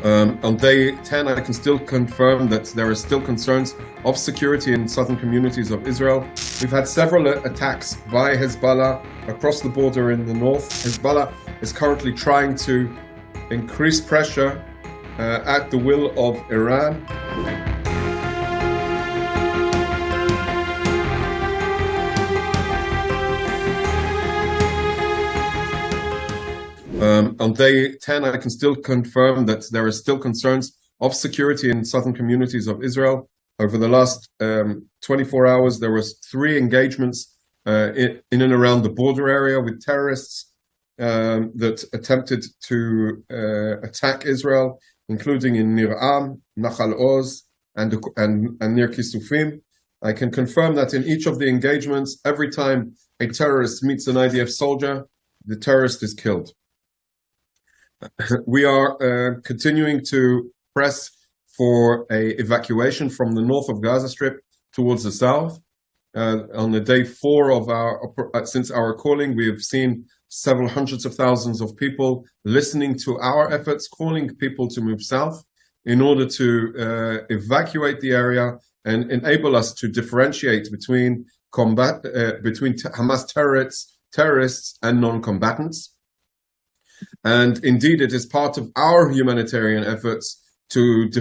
On day 10, I can still confirm that there are still concerns of security in southern communities of Israel. We've had several attacks by Hezbollah across the border in the north. Hezbollah is currently trying to increase pressure at the will of Iran. On day 10, I can still confirm that there are still concerns of security in southern communities of Israel. Over the last 24 hours, there was 3 engagements in and around the border area with terrorists that attempted to attack Israel, including in Nir Am, Nachal Oz, and near Kisufim. I can confirm that in each of the engagements, every time a terrorist meets an IDF soldier, the terrorist is killed. We are continuing to press for an evacuation from the north of Gaza Strip towards the south. On the day 4 of since our calling, we have seen several hundreds of thousands of people listening to our efforts, calling people to move south in order to evacuate the area and enable us to differentiate between Hamas terrorists and non-combatants. And indeed, it is part of our humanitarian efforts as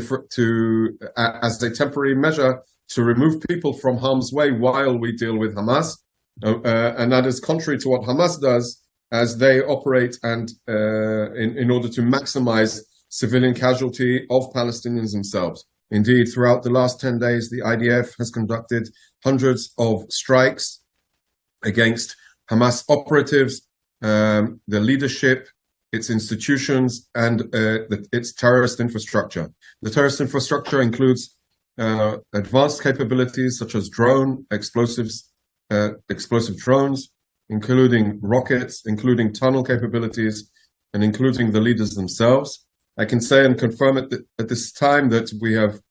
a temporary measure to remove people from harm's way while we deal with Hamas. And that is contrary to what Hamas does, as they operate and in order to maximize civilian casualty of Palestinians themselves. Indeed, throughout the last 10 days, the IDF has conducted hundreds of strikes against Hamas operatives, the leadership, its institutions, and its terrorist infrastructure. The terrorist infrastructure includes advanced capabilities such as explosive drones, including rockets, including tunnel capabilities, and including the leaders themselves. I can say and confirm at this time that we have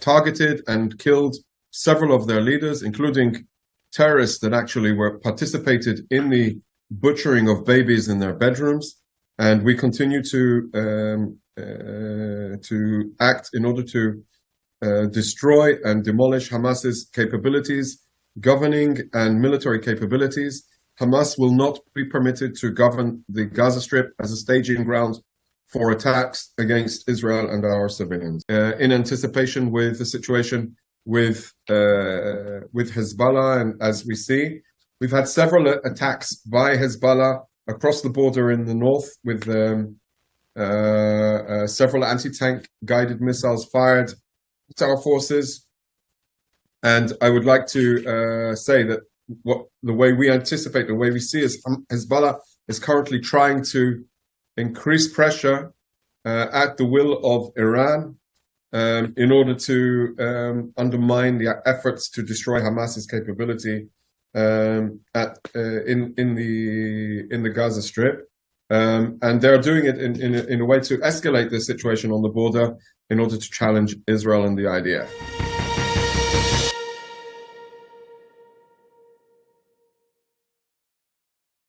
targeted and killed several of their leaders, including terrorists that actually participated in the butchering of babies in their bedrooms, and we continue to act in order to destroy and demolish Hamas's capabilities, governing and military capabilities. Hamas will not be permitted to govern the Gaza Strip as a staging ground for attacks against Israel and our civilians. In anticipation with the situation with Hezbollah, and as we see, we've had several attacks by Hezbollah across the border in the north with several anti-tank guided missiles fired at our forces. And I would like to say that the way we see is Hezbollah is currently trying to increase pressure at the will of Iran in order to undermine the efforts to destroy Hamas's capability in the Gaza Strip, and they're doing it in a way to escalate the situation on the border in order to challenge Israel and the IDF.